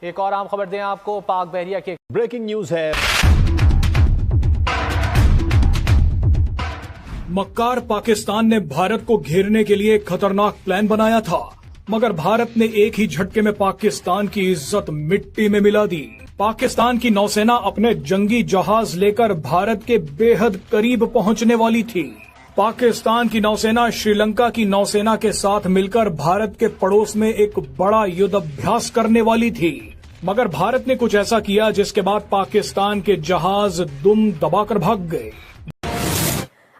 एक और आम खबर दें आपको, पाक बहरिया के ब्रेकिंग न्यूज है। मक्कार पाकिस्तान ने भारत को घेरने के लिए एक खतरनाक प्लान बनाया था, मगर भारत ने एक ही झटके में पाकिस्तान की इज्जत मिट्टी में मिला दी। पाकिस्तान की नौसेना अपने जंगी जहाज लेकर भारत के बेहद करीब पहुंचने वाली थी। पाकिस्तान की नौसेना श्रीलंका की नौसेना के साथ मिलकर भारत के पड़ोस में एक बड़ा युद्ध अभ्यास करने वाली थी, मगर भारत ने कुछ ऐसा किया जिसके बाद पाकिस्तान के जहाज दुम दबाकर भाग गए।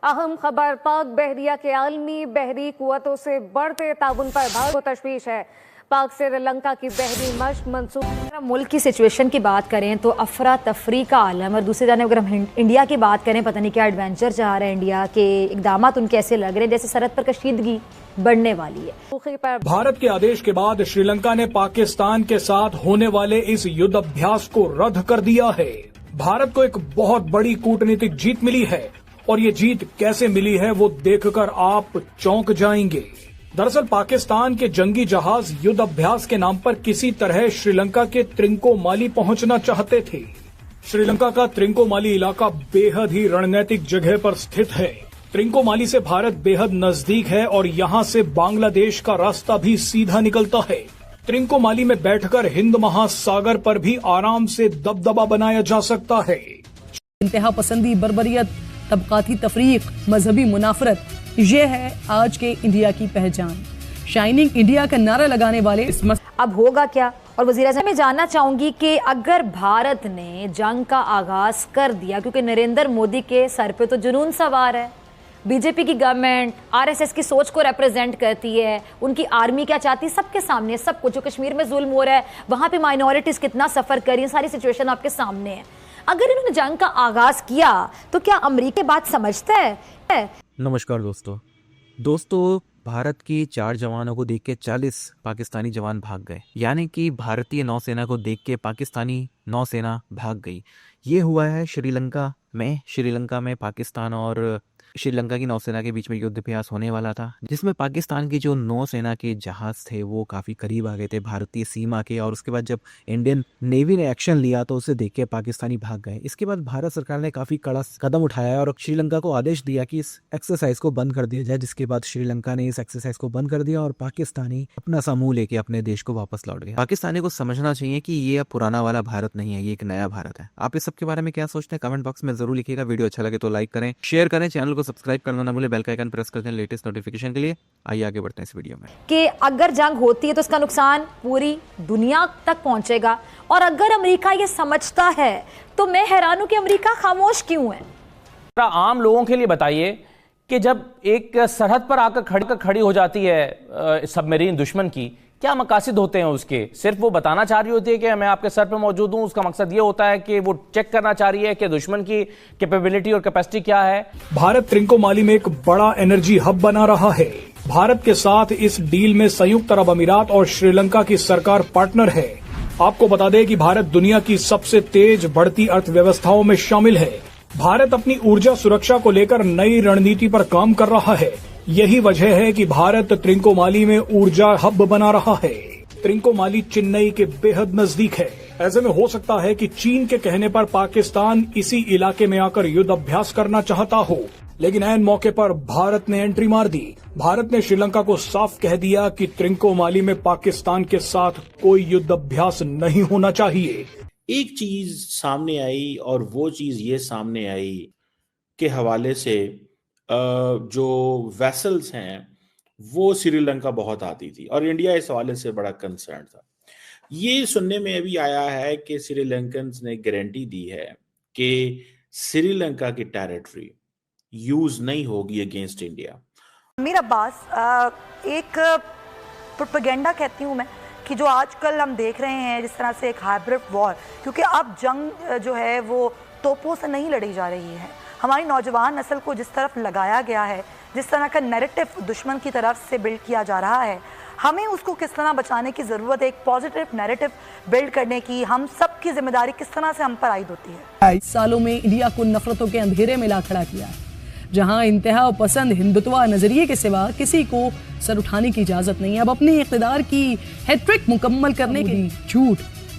अहम खबर, पाक बहरिया के आलमी बहरी कुव्वतों से बढ़ते ताउन पर भारत को तशवीश है। पाक श्रीलंका की बहरी मशक मंसूब। मुल्क की सिचुएशन की बात करें तो अफरा तफरी का आलम, और दूसरी जाने अगर हम इंडिया की बात करें, पता नहीं क्या एडवेंचर चाह रहे हैं इंडिया के, इकदाम उनके ऐसे लग रहे हैं जैसे सरहद पर कशीदगी बढ़ने वाली है। भारत के आदेश के बाद श्रीलंका ने पाकिस्तान के साथ होने वाले इस युद्ध अभ्यास को रद्द कर दिया है। भारत को एक बहुत बड़ी कूटनीतिक जीत मिली है, और ये जीत कैसे मिली है वो देखकर आप चौंक जाएंगे। दरअसल पाकिस्तान के जंगी जहाज युद्ध अभ्यास के नाम पर किसी तरह श्रीलंका के त्रिंकोमाली पहुंचना चाहते थे। श्रीलंका का त्रिंकोमाली इलाका बेहद ही रणनीतिक जगह पर स्थित है। त्रिंकोमाली से भारत बेहद नजदीक है और यहाँ से बांग्लादेश का रास्ता भी सीधा निकलता है। त्रिंकोमाली में बैठकर हिंद महासागर पर भी आराम से दबदबा बनाया जा सकता है। इंतहा पसंदी, बर्बरियत, तबकाती तफरीक, मजहबी मुनाफरत, ये है आज के इंडिया की पहचान। शाइनिंग इंडिया का नारा लगाने वाले अब होगा क्या? और वज़ीर-ए-आज़म मैं जानना चाहूंगी कि अगर भारत ने जंग का आगाज कर दिया, क्योंकि नरेंद्र मोदी के सर पे तो जुनून सवार है, बीजेपी की गवर्नमेंट आरएसएस की सोच को रिप्रेजेंट करती है, उनकी आर्मी क्या चाहती है सबके सामने सब कुछ, जो कश्मीर में जुल्म हो रहा है, वहां पे माइनॉरिटीज कितना सफर कर रही है, सारी सिचुएशन आपके सामने है। अगर इन्होंने जंग का आगाज किया तो क्या अमेरिका बात समझता है? नमस्कार दोस्तों, भारत के 4 जवानों को देख के 40 पाकिस्तानी जवान भाग गए, यानी कि भारतीय नौसेना को देख के पाकिस्तानी नौसेना भाग गई। ये हुआ है श्रीलंका में पाकिस्तान और श्रीलंका की नौसेना के बीच में युद्ध अभ्यास होने वाला था, जिसमें पाकिस्तान की जो नौसेना के जहाज थे वो काफ़ी करीब आ गए थे भारतीय सीमा के, और उसके बाद जब इंडियन नेवी ने एक्शन लिया तो उसे देख के पाकिस्तानी भाग गए। इसके बाद भारत सरकार ने काफ़ी कड़ा कदम उठाया और श्रीलंका को आदेश दिया कि इस एक्सरसाइज को बंद कर दिया जाए, जिसके बाद श्रीलंका ने इस एक्सरसाइज को बंद कर दिया और पाकिस्तानी अपना समूह लेके अपने देश को वापस लौट गया। पाकिस्तानी को समझना चाहिए कि ये अब पुराना वाला भारत नहीं है, ये एक नया भारत है। आप इस सब के बारे में क्या सोचते हैं कमेंट बॉक्स में जरूर लिखिएगा। वीडियो अच्छा लगे तो लाइक करें, शेयर करें, चैनल को सब्सक्राइब करना ना भूलें, बेल का आइकन प्रेस कर दें लेटेस्ट नोटिफिकेशन के लिए। आइए आगे बढ़ते हैं इस वीडियो में कि अगर जंग होती है तो इसका नुकसान पूरी दुनिया तक पहुंचेगा, और अगर अमेरिका ये समझता है तो मैं हैरान हूं कि अमेरिका खामोश क्यों है। आम लोगों के लिए बताइए कि जब एक सरहद पर आकर खड़ी हो जाती है सबमरीन दुश्मन की, क्या मकासद होते हैं उसके? सिर्फ वो बताना चाह रही होती है कि मैं आपके सर पे मौजूद हूं, उसका मकसद ये होता है कि वो चेक करना चाह रही है कि दुश्मन की कैपेबिलिटी और कैपेसिटी क्या है। भारत त्रिंकोमाली में एक बड़ा एनर्जी हब बना रहा है। भारत के साथ इस डील में संयुक्त अरब अमीरात और श्रीलंका की सरकार पार्टनर है। आपको बता दें कि भारत दुनिया की सबसे तेज बढ़ती अर्थव्यवस्थाओं में शामिल है। भारत अपनी ऊर्जा सुरक्षा को लेकर नई रणनीति पर काम कर रहा है। यही वजह है कि भारत त्रिंकोमाली में ऊर्जा हब बना रहा है। त्रिंकोमाली चेन्नई के बेहद नजदीक है। ऐसे में हो सकता है कि चीन के कहने पर पाकिस्तान इसी इलाके में आकर युद्ध अभ्यास करना चाहता हो, लेकिन ऐन मौके पर भारत ने एंट्री मार दी। भारत ने श्रीलंका को साफ कह दिया कि त्रिंकोमाली में पाकिस्तान के साथ कोई युद्ध अभ्यास नहीं होना चाहिए। एक चीज सामने आई, और वो चीज ये सामने आई के हवाले से जो वेसल्स हैं वो श्रीलंका बहुत आती थी, और इंडिया इस हवाले से बड़ा कंसर्न था। ये सुनने में अभी आया है कि श्रीलंकन्स ने गारंटी दी है कि श्रीलंका की टेरिटरी यूज नहीं होगी अगेंस्ट इंडिया। मीर अब्बास, एक प्रोपेगेंडा कहती हूँ मैं कि जो आजकल हम देख रहे हैं जिस तरह से एक हाइब्रिड वॉर, क्योंकि अब जंग जो है वो तोपों से नहीं लड़ी जा रही है। हमारी नौजवान नस्ल को जिस तरफ लगाया गया है, जिस तरह का नैरेटिव दुश्मन की तरफ से बिल्ड किया जा रहा है, हमें उसको किस तरह बचाने की ज़रूरत है। एक पॉजिटिव नैरेटिव बिल्ड करने की हम सब की जिम्मेदारी किस तरह से हम पर आयद होती है। सालों में इंडिया को नफरतों के अंधेरे में ला खड़ा किया, जहां इंतहा पसंद हिंदुत्व नजरिए के सिवा किसी को सर उठाने की इजाजत नहीं है। अब अपने इक़्तिदार की हैट्रिक मुकम्मल करने के लिए झूठ,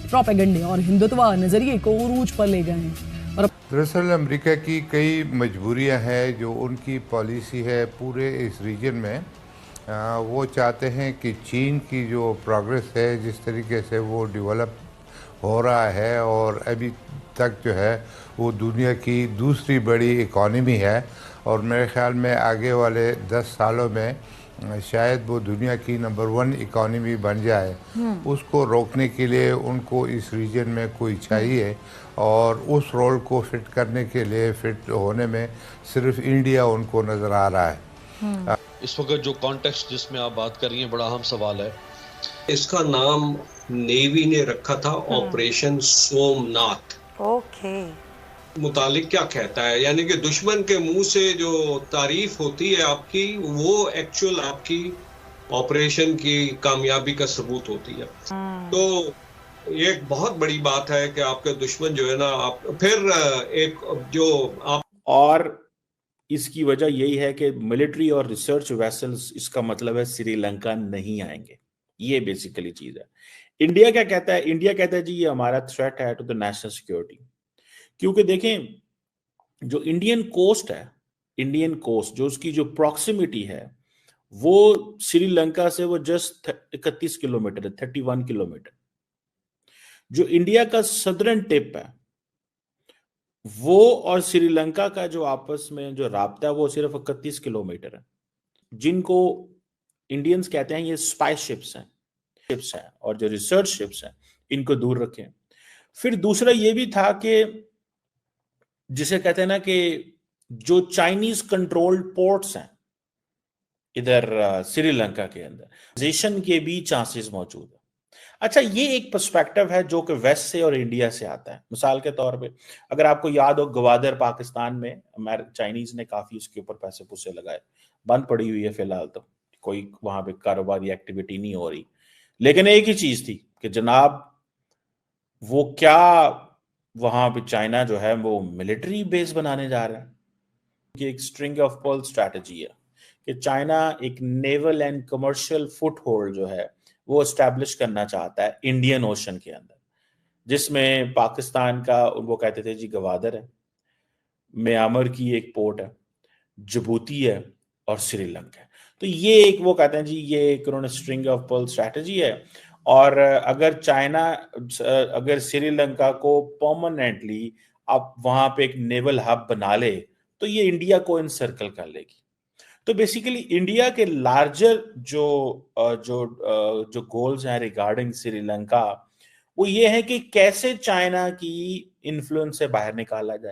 प्रोपेगेंडे और हिंदुत्व नजरिए को उरूज पर ले गए हैं। और दरअसल अमेरिका की कई मजबूरियां हैं, जो उनकी पॉलिसी है पूरे इस रीजन में। वो चाहते हैं कि चीन की जो प्रोग्रेस है, जिस तरीके से वो डेवलप हो रहा है और अभी तक जो है वो दुनिया की दूसरी बड़ी इकॉनमी है, और मेरे ख्याल में आगे वाले 10 सालों में शायद वो दुनिया की नंबर 1 इकॉनमी बन जाए। उसको रोकने के लिए उनको इस रीजन में कोई चाहिए, और उस रोल को फिट करने के लिए, फिट होने में सिर्फ इंडिया उनको नज़र आ रहा है। इस वक्त जो कॉन्टेक्स्ट जिसमें आप बात कर रही हैं बड़ा अहम सवाल है। इसका नाम नेवी ने रखा था ऑपरेशन सोमनाथ। ओके, मुतालिक क्या कहता है, यानी कि दुश्मन के मुंह से जो तारीफ होती है आपकी, वो एक्चुअल आपकी ऑपरेशन की कामयाबी का सबूत होती है। तो ये एक बहुत बड़ी बात है कि आपके दुश्मन जो है ना, आप फिर एक जो आप, और इसकी वजह यही है कि मिलिट्री और रिसर्च वेसल्स, इसका मतलब है श्रीलंका नहीं आएंगे। ये बेसिकली चीज है। इंडिया क्या कहता है? इंडिया कहता है जी ये हमारा थ्रेट है टू द नेशनल सिक्योरिटी। क्योंकि देखें, जो इंडियन कोस्ट है, इंडियन कोस्ट जो उसकी जो प्रॉक्सिमिटी है, वो श्रीलंका से वो जस्ट 31 किलोमीटर है, 31 किलोमीटर। जो इंडिया का सदर्न टिप है, वो और श्रीलंका का जो आपस में जो राब्ता है, वो सिर्फ 31 किलोमीटर है, जिनको इंडियंस कहते हैं ये स्पाई शिप्स हैं, और जो रिसर्च शिप्स हैं इनको दूर रखें। फिर दूसरा ये भी था कि जिसे कहते हैं ना कि जो चाइनीज कंट्रोल्ड पोर्ट्स हैं इधर श्रीलंका के अंदर, के भी चांसेस मौजूद है। अच्छा, ये एक पर्सपेक्टिव है जो कि वेस्ट से और इंडिया से आता है। मिसाल के तौर पे अगर आपको याद हो, गवादर पाकिस्तान में चाइनीज ने काफी उसके ऊपर पैसे पुसे लगाए, बंद पड़ी हुई है फिलहाल, तो कोई वहां पे कारोबारी एक्टिविटी नहीं हो रही। लेकिन एक ही चीज थी कि जनाब वो क्या वहां पे चाइना जो है वो मिलिट्री बेस बनाने जा रहा है। कि एक स्ट्रिंग ऑफ पर्ल स्ट्रैटेजी है कि चाइना एक naval and commercial foot hold जो है वो एस्टैब्लिश करना चाहता है इंडियन ओशन के अंदर, जिसमें पाकिस्तान का वो कहते थे जी गवादर है, म्यांमार की एक पोर्ट है, जिबूती है और श्रीलंका है। तो ये एक वो कहते हैं जी ये एक उन्होंने स्ट्रिंग ऑफ पर्ल स्ट्रैटेजी है। और अगर चाइना अगर श्रीलंका को परमानेंटली अब वहां पे एक नेवल हब बना ले तो ये इंडिया को इनसर्कल कर लेगी। तो बेसिकली इंडिया के लार्जर जो गोल्स हैं रिगार्डिंग श्रीलंका, वो ये है कि कैसे चाइना की इन्फ्लुएंस से बाहर निकाला जाए।